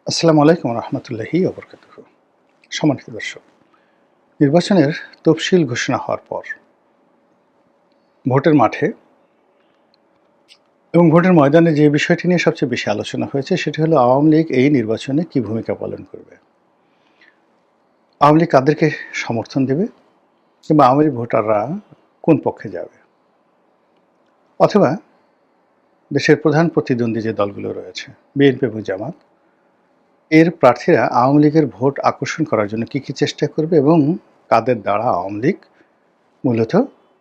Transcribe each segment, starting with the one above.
আসসালামু আলাইকুম রহমতুল্লাহি ওবরকাতুহু। সম্মানিত দর্শক, নির্বাচনের তফসিল ঘোষণা হওয়ার পর ভোটের মাঠে এবং ভোটের ময়দানে যে বিষয়টি নিয়ে সবচেয়ে বেশি আলোচনা হয়েছে সেটি হলো আওয়ামী লীগ এই নির্বাচনে কী ভূমিকা পালন করবে। আওয়ামী লীগ কাদেরকে সমর্থন দেবে কিংবা আওয়ামী লীগ ভোটাররা কোন পক্ষে যাবে, অথবা দেশের প্রধান প্রতিদ্বন্দ্বী যে দলগুলো রয়েছে বিএনপি এবং জামাত, এর প্রার্থীরা আওয়ামী লীগের ভোট আকর্ষণ করার জন্য কী কী চেষ্টা করবে এবং কাদের দ্বারা আওয়ামী লীগ মূলত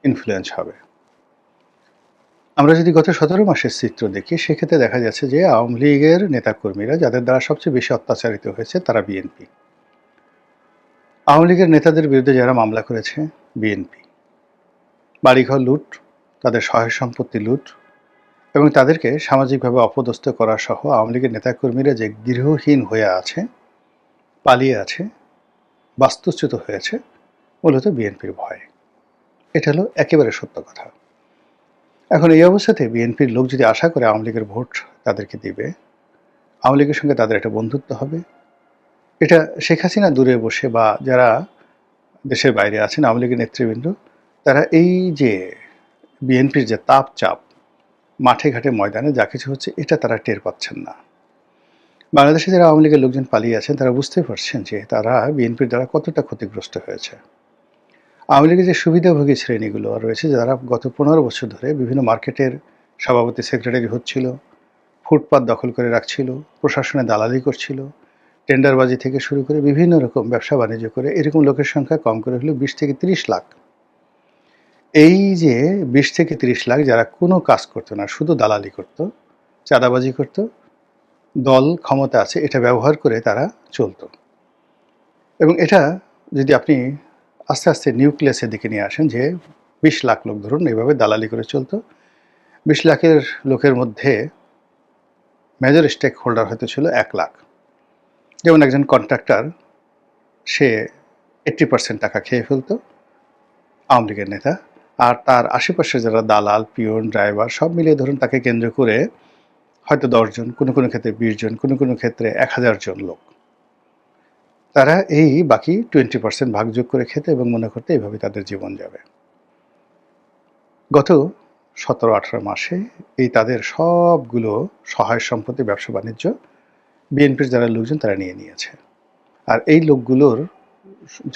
ইনফ্লুয়েন্স হবে। আমরা যদি গত ১৭ মাসের চিত্র দেখি, সেক্ষেত্রে দেখা যাচ্ছে যে আওয়ামী লীগের নেতাকর্মীরা যাদের দ্বারা সবচেয়ে বেশি অত্যাচারিত হয়েছে তারা বিএনপি। আওয়ামী লীগের নেতাদের বিরুদ্ধে যারা মামলা করেছে বিএনপি। বাড়িঘর লুট, তাদের সহায় সম্পত্তি লুট এবং তাদেরকে সামাজিকভাবে অপদস্থ করা সহ আওয়ামী লীগের নেতাকর্মীরা যে গৃহহীন হয়ে আছে, পালিয়ে আছে, বাস্তুচ্যুত হয়েছে মূলত বিএনপির ভয়ে। এটা হলো একেবারে সত্য কথা। এখন এই অবস্থাতে বিএনপির লোক যদি আশা করে আওয়ামী লীগের ভোট তাদেরকে দিবে, আওয়ামী লীগের সঙ্গে তাদের একটা বন্ধুত্ব হবে, এটা শেখ হাসিনা দূরে বসে বা যারা দেশের বাইরে আছেন আওয়ামী লীগের নেতৃবৃন্দ, তারা এই যে বিএনপির যে তাপ চাপ মাঠে ঘাটে ময়দানে যা কিছু হচ্ছে এটা তারা টের পাচ্ছেন না। বাংলাদেশে যারা আওয়ামী লীগের লোকজন পালিয়ে আছেন তারা বুঝতে পারছেন যে তারা বিএনপির দ্বারা কতটা ক্ষতিগ্রস্ত হয়েছে। আওয়ামী লীগের যে সুবিধাভোগী শ্রেণীগুলো রয়েছে যারা গত ১৫ বছর ধরে বিভিন্ন মার্কেটের সভাপতি সেক্রেটারি হচ্ছিল, ফুটপাত দখল করে রাখছিল, প্রশাসনে দালালি করছিল, টেন্ডারবাজি থেকে শুরু করে বিভিন্ন রকম ব্যবসা বাণিজ্য করে এরকম লোকের সংখ্যা কম করে হলো ২০ থেকে ৩০ লাখ। এই যে ২০ থেকে ৩০ লাখ যারা কোনো কাজ করতো না, শুধু দালালি করত, চাঁদাবাজি করত, দল ক্ষমতা আছে এটা ব্যবহার করে তারা চলতো। এবং এটা যদি আপনি আস্তে আস্তে নিউক্লিয়াসের দিকে নিয়ে আসেন যে ২০ লাখ লোক ধরুন এভাবে দালালি করে চলতো। ২০ লাখের লোকের মধ্যে মেজর স্টেক হোল্ডার হয়তো ছিল ১ লাখ। যেমন একজন কন্ট্রাক্টর, সে 80% টাকা খেয়ে ফেলত আওয়ামী লীগের নেতা, আর তার আশেপাশে যারা দালাল, পিয়ন, ড্রাইভার সব মিলিয়ে ধরুন তাকে কেন্দ্র করে হয়তো ১০ জন, কোনো কোনো ক্ষেত্রে ২০ জন, কোনো কোনো ক্ষেত্রে ১,০০০ জন লোক, তারা এই বাকি 20% ভাগযোগ করে খেতে এবং মনে করতে এইভাবে তাদের জীবন যাবে। গত ১৭-১৮ মাসে এই তাদের সবগুলো সহায় সম্পত্তি, ব্যবসা বাণিজ্য বিএনপির যারা লোকজন তারা নিয়ে নিয়েছে। আর এই লোকগুলোর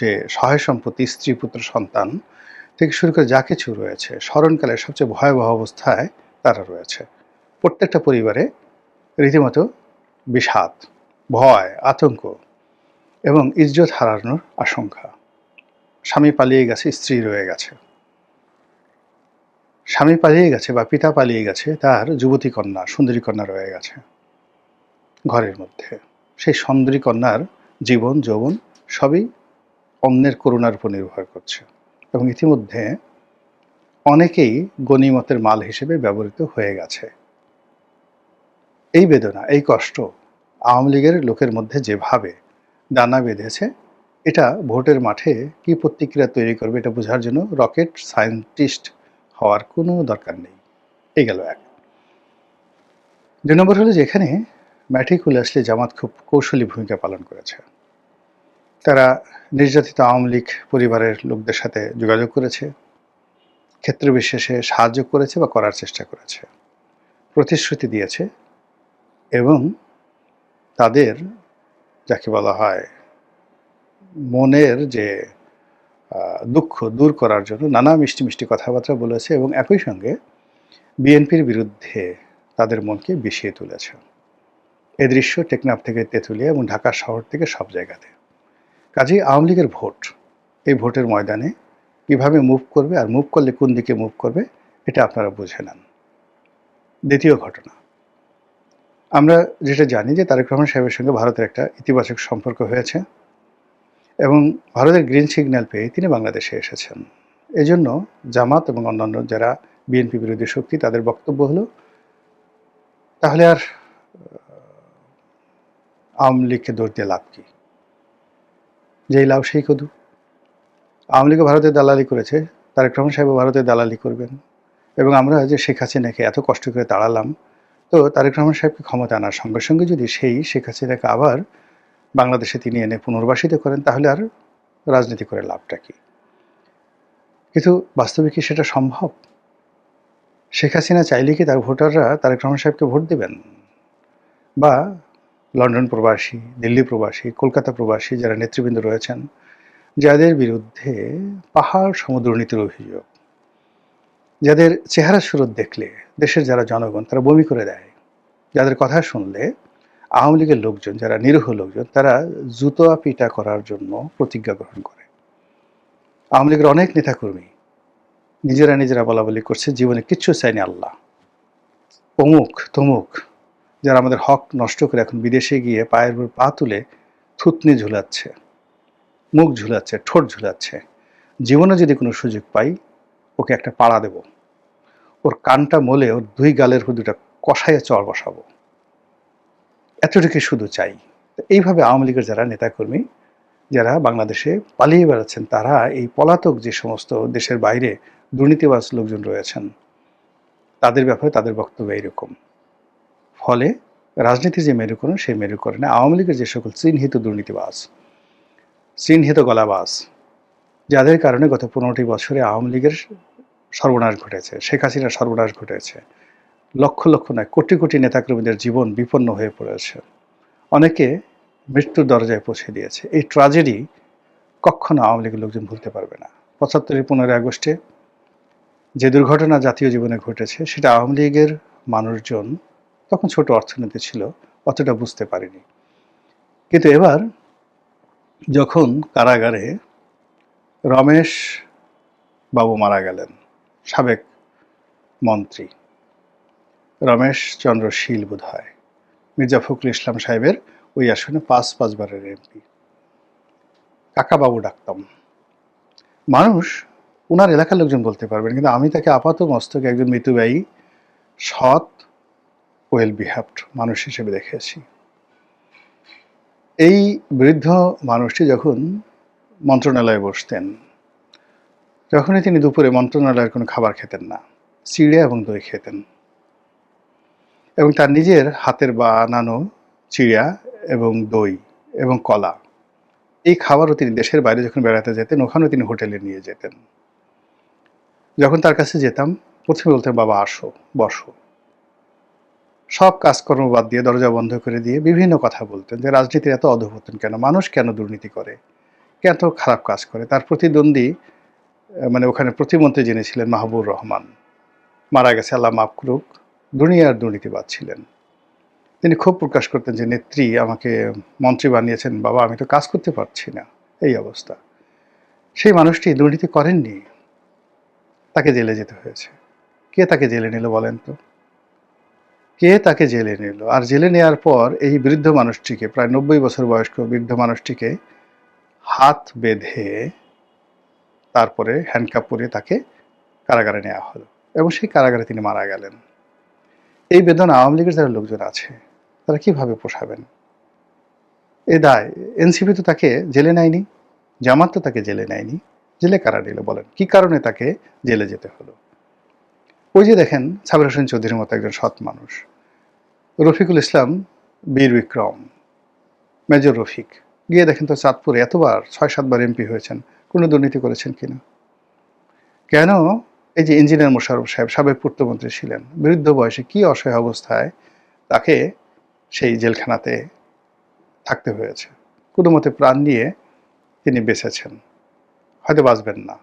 যে সহায় সম্পত্তি, স্ত্রী, পুত্র, সন্তান থেকে শুরু করে যা কিছু রয়েছে, স্মরণকালের সবচেয়ে ভয়াবহ অবস্থায় তারা রয়েছে। প্রত্যেকটা পরিবারে রীতিমতো বিষাদ, ভয়, আতঙ্ক এবং ইজ্জত হারানোর আশঙ্কা। স্বামী পালিয়ে গেছে, স্ত্রী রয়ে গেছে। স্বামী পালিয়ে গেছে বা পিতা পালিয়ে গেছে, তার যুবতী কন্যা, সুন্দরী কন্যা রয়ে গেছে ঘরের মধ্যে। সেই সুন্দরী কন্যার জীবন যৌবন সবই অন্যের করুণার উপর নির্ভর করছে এবং ইতিমধ্যে অনেকেই গনিমতের মাল হিসেবে ব্যবহৃত হয়ে গেছে। এই বেদনা, এই কষ্ট আওয়ামী লীগের লোকের মধ্যে যেভাবে দানা বেঁধেছে, এটা ভোটের মাঠে কি প্রতিক্রিয়া তৈরি করবে এটা বোঝার জন্য রকেট সায়েন্টিস্ট হওয়ার কোনো দরকার নেই। এই গেল এক। ২ নম্বর হলো যে এখানে ম্যাটিকুলাসলি জামাত খুব কৌশলী ভূমিকা পালন করেছে। তারা নির্যাতিত আওয়ামী লীগ পরিবারের লোকদের সাথে যোগাযোগ করেছে, ক্ষেত্র বিশেষে সাহায্য করেছে বা করার চেষ্টা করেছে, প্রতিশ্রুতি দিয়েছে এবং তাদের যাকে বলা হয় মনের যে দুঃখ দূর করার জন্য নানা মিষ্টি মিষ্টি কথাবার্তা বলেছে এবং একই সঙ্গে বিএনপির বিরুদ্ধে তাদের মনকে বিষিয়ে তুলেছে। এ দৃশ্য টেকনাফ থেকে তেঁতুলিয়া এবং ঢাকা শহর থেকে সব জায়গাতে। কাজেই আওয়ামী লীগের ভোট, এই ভোটের ময়দানে কীভাবে মুভ করবে আর মুভ করলে কোন দিকে মুভ করবে এটা আপনারা বুঝে নেন। দ্বিতীয় ঘটনা, আমরা যেটা জানি যে তারেক রহমান সাহেবের সঙ্গে ভারতের একটা ইতিবাচক সম্পর্ক হয়েছে এবং ভারতের গ্রিন সিগন্যাল পেয়ে তিনি বাংলাদেশে এসেছেন। এজন্য জামাত এবং অন্যান্য যারা বিএনপি বিরোধী শক্তি তাদের বক্তব্য হলো, তাহলে আর আওয়ামী লীগকে দোষ দিয়ে লাভ কী? যেই লাভ সেই কদু। আওয়ামী লীগও ভারতে দালালি করেছে, তারেক রহমান সাহেবও ভারতে দালালি করবেন এবং আমরা যে শেখ হাসিনাকে এত কষ্ট করে তাড়ালাম, তো তারেক রহমান সাহেবকে ক্ষমতা আনার সঙ্গে সঙ্গে যদি সেই শেখ হাসিনাকে আবার বাংলাদেশে তিনি এনে পুনর্বাসিত করেন, তাহলে আর রাজনীতি করে লাভটা কি? কিন্তু বাস্তবে কি সেটা সম্ভব? শেখ হাসিনা চাইলে কি তার ভোটাররা তারেক রহমান সাহেবকে ভোট দেবেন? বা লন্ডন প্রবাসী, দিল্লি প্রবাসী, কলকাতা প্রবাসী যারা নেতৃবৃন্দ রয়েছেন, যাদের বিরুদ্ধে পাহাড় সম দুর্নীতির অভিযোগ, যাদের চেহারা সুরত দেখলে দেশের যারা জনগণ তারা বমি করে দেয়, যাদের কথা শুনলে আওয়ামী লীগের লোকজন, যারা নিরীহ লোকজন, তারা জুতোয়া পিটা করার জন্য প্রতিজ্ঞা গ্রহণ করে। আওয়ামী লীগের অনেক নেতাকর্মী নিজেরা বলাবলি করছে জীবনে কিচ্ছু চায়নি আল্লাহ, অমুক তমুক, যারা আমাদের হক নষ্ট করে এখন বিদেশে গিয়ে পায়ের উপর পা তুলে থুতনি ঝুলাচ্ছে, মুখ ঝুলাচ্ছে, ঠোঁট ঝুলাচ্ছে। জীবনে যদি কোনো সুযোগ পাই ওকে একটা পাড়া দেব, ওর কানটা মলে ওর দুই গালের উপর দুটা কষাইয়ে চড় বসাবো, এতটুকু শুধু চাই। এইভাবে আওয়ামী লীগের যারা নেতাকর্মী, যারা বাংলাদেশে পালিয়ে বেড়াচ্ছেন, তারা এই পলাতক যে সমস্ত দেশের বাইরে দুর্নীতিবাজ লোকজন রয়েছেন, তাদের ব্যাপারে তাদের বক্তব্য এইরকম। ফলে রাজনীতির যে মেরুকরণ, সেই মেরুকরণে আওয়ামী লীগের যে সকল চিহ্নিত দুর্নীতিবাজ, চিহ্নিত গলাবাজ, যাদের কারণে গত 15টি বছরে আওয়ামী লীগের সর্বনাশ ঘটেছে, শেখ হাসিনার সর্বনাশ ঘটেছে, লক্ষ লক্ষ নয় কোটি কোটি নেতাকর্মীদের জীবন বিপন্ন হয়ে পড়েছে, অনেকে মৃত্যুর দরজায় পৌঁছে দিয়েছে। এই ট্র্যাজেডি কখনো আওয়ামী লীগের লোকজন ভুলতে পারবে না। 75 15 আগস্টে যে দুর্ঘটনা জাতীয় জীবনে ঘটেছে, সেটা আওয়ামী লীগের মানুষজন, তখন ছোট অর্থনীতি ছিল, অতটা বুঝতে পারেনি। কিন্তু এবার যখন কারাগারে রমেশ বাবু মারা গেলেন, সাবেক মন্ত্রী রমেশ চন্দ্র শীল বোধ হয়, মির্জা ফখরুল ইসলাম সাহেবের ওই আসনে 5 বারের এমপি, কাকাবাবু ডাকতাম। মানুষ ওনার এলাকার লোকজন বলতে পারবেন, কিন্তু আমি তাকে আপাত মস্তকে একজন মিতব্যয়ী, সৎ, ওয়েল বিহেভড মানুষ হিসেবে দেখেছি। এই বৃদ্ধ মানুষটি যখন মন্ত্রণালয়ে বসতেন, যখনই তিনি দুপুরে মন্ত্রণালয়ের কোনো খাবার খেতেন না, চিড়ে এবং দই খেতেন, এবং তার নিজের হাতের বানানো চিড়া এবং দই এবং কলা, এই খাবারও তিনি দেশের বাইরে যখন বেড়াতে যেতেন, ওখানেও তিনি হোটেলে নিয়ে যেতেন। যখন তার কাছে যেতাম, প্রথমে বলতেন, বাবা আসো, বসো। সব কাজকর্ম বাদ দিয়ে, দরজা বন্ধ করে দিয়ে বিভিন্ন কথা বলতেন, যে রাজনীতির এত অধঃপতন কেন, মানুষ কেন দুর্নীতি করে, কেন খারাপ কাজ করে। তার প্রতিদ্বন্দ্বী, মানে ওখানে প্রতিমন্ত্রী যিনি ছিলেন মাহবুবুর রহমান, মারা গেছে, আল্লাহ মাফ করুক, দুনিয়ার দুর্নীতিবাদ ছিলেন। তিনি খুব প্রকাশ করতেন যে নেত্রী আমাকে মন্ত্রী বানিয়েছেন, বাবা আমি তো কাজ করতে পারছি না, এই অবস্থা। সেই মানুষটি দুর্নীতি করেননি, তাকে জেলে যেতে হয়েছে। কে তাকে জেলে নিল বলেন তো? কে তাকে জেলে নিল? আর জেলে নেওয়ার পর এই বৃদ্ধ মানুষটিকে, প্রায় 90 বছর বয়স্ক বৃদ্ধ মানুষটিকে হাত বেঁধে তারপরে হ্যান্ডকাপ পরিয়ে তাকে কারাগারে নেওয়া হলো, এবং সেই কারাগারে তিনি মারা গেলেন। এই বেদনা আওয়ামী লীগের যারা লোকজন আছে, তারা কিভাবে পোষাবেন? এ দায় এনসিপি তো তাকে জেলে নেয়নি, জামাত তো তাকে জেলে নেয়নি, জেলে কারা নিল বলেন? কি কারণে তাকে জেলে যেতে হলো? ওই যে দেখেন, সাবির হোসেন চৌধুরীর মতো একজন সৎ মানুষ, রফিকুল ইসলাম, বীর বিক্রম, মেজর রফিক, গিয়ে দেখেন তো চাঁদপুরে এতবার 6-7 বার এমপি হয়েছেন, কোনো দুর্নীতি করেছেন কিনা? কেন এই যে ইঞ্জিনিয়ার মোশাররফ সাহেব, সাবেক পূর্তমন্ত্রী ছিলেন, বৃদ্ধ বয়সে কি অসহায় অবস্থায় তাকে সেই জেলখানাতে থাকতে হয়েছে, কোনো মতে প্রাণ নিয়ে তিনি বেঁচেছেন, হয়তো বাঁচবেন না।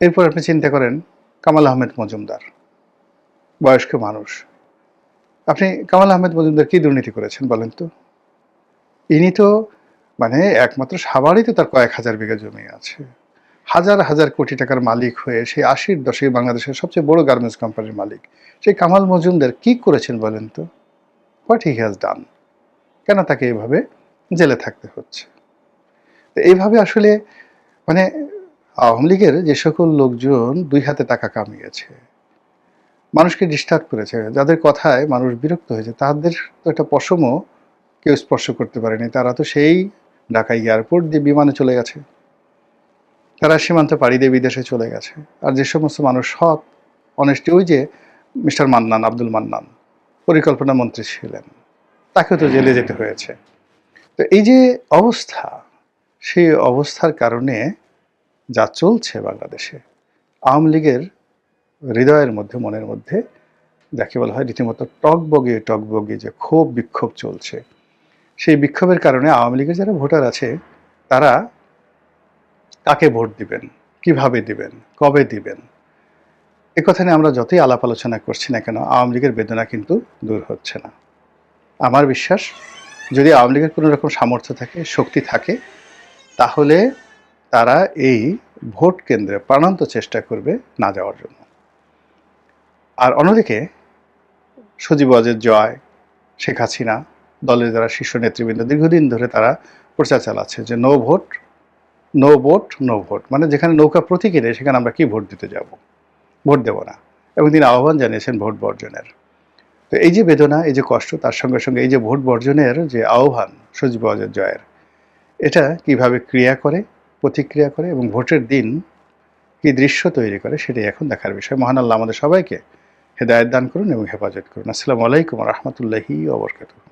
এরপর আপনি চিন্তা করেন কামাল আহমেদ মজুমদার, বয়স্ক মানুষ, আপনি কামাল আহমেদ মজুমদার কি দুর্নীতি করেছেন বলেন তো? ইনি তো মানে একমাত্র সাভারেই তো তার কয়েক হাজার বিঘা জমি আছে, হাজার হাজার কোটি টাকার মালিক হয়ে সেই 80-র দশকে বাংলাদেশের সবচেয়ে বড় গার্মেন্টস কোম্পানির মালিক, সেই কামাল মজুমদার কি করেছেন বলেন তো? What he has done? কেন তাকে এইভাবে জেলে থাকতে হচ্ছে? এইভাবে আসলে মানে আওয়ামী লীগের যে সকল লোকজন 2 হাতে টাকা কামিয়েছে, মানুষকে ডিস্টার্ব করেছে, যাদের কথায় মানুষ বিরক্ত হয়েছে, তাদের তো একটা পশমও কেউ স্পর্শ করতে পারেনি। তারা তো সেই ঢাকা এয়ারপোর্ট দিয়ে বিমানে চলে গেছে, তারা সীমান্ত পাড়ি দিয়ে বিদেশে চলে গেছে। আর যে সমস্ত মানুষ সৎ, অনেস্টি, ওই যে মিস্টার মান্নান, আব্দুল মান্নান, পরিকল্পনা মন্ত্রী ছিলেন, তাকেও তো জেলে যেতে হয়েছে। তো এই যে অবস্থা, সেই অবস্থার কারণে যা চলছে বাংলাদেশে, আওয়ামী লীগের হৃদয়ের মধ্যে, মনের মধ্যে যাকে বলা হয় রীতিমতো টগবগে যে ক্ষোভ বিক্ষোভ চলছে, সেই বিক্ষোভের কারণে আওয়ামী লীগের যারা ভোটার আছে তারা কাকে ভোট দিবেন, কিভাবে দিবেন, কবে দিবেন, এ কথা নিয়ে আমরা যতই আলাপ আলোচনা করছি না কেন, আওয়ামী লীগের বেদনা কিন্তু দূর হচ্ছে না। আমার বিশ্বাস, যদি আওয়ামী লীগের কোনো রকম সামর্থ্য থাকে, শক্তি থাকে, তাহলে তারা এই ভোট কেন্দ্রে প্রাণান্ত চেষ্টা করবে না যাওয়ার জন্য। আর অন্যদিকে সজীব ওয়াজেদ জয়, শেখ হাসিনা, দলের যারা শীর্ষ নেতৃবৃন্দ দীর্ঘদিন ধরে তারা প্রচার চালাচ্ছে যে no vote, no vote, no vote, মানে যেখানে নৌকা প্রতীকী নেই সেখানে আমরা কি ভোট দিতে যাব, ভোট দেব না। এবং তিনি আহ্বান জানিয়েছেন ভোট বর্জনের। তো এই যে বেদনা, এই যে কষ্ট, তার সঙ্গে সঙ্গে এই যে ভোট বর্জনের যে আহ্বান সজীব ওয়াজেদ জয়ের, এটা কিভাবে ক্রিয়া করে, প্রতিক্রিয়া করে এবং ভোটের দিন কি দৃশ্য তৈরি করে, সেটাই এখন দেখার বিষয়। মহান আল্লাহ আমাদের সবাইকে হেদায়েত দান করুন এবং হেফাজত করুন। আসসালামু আলাইকুম ওয়া রাহমাতুল্লাহি ওয়া বারাকাতুহু।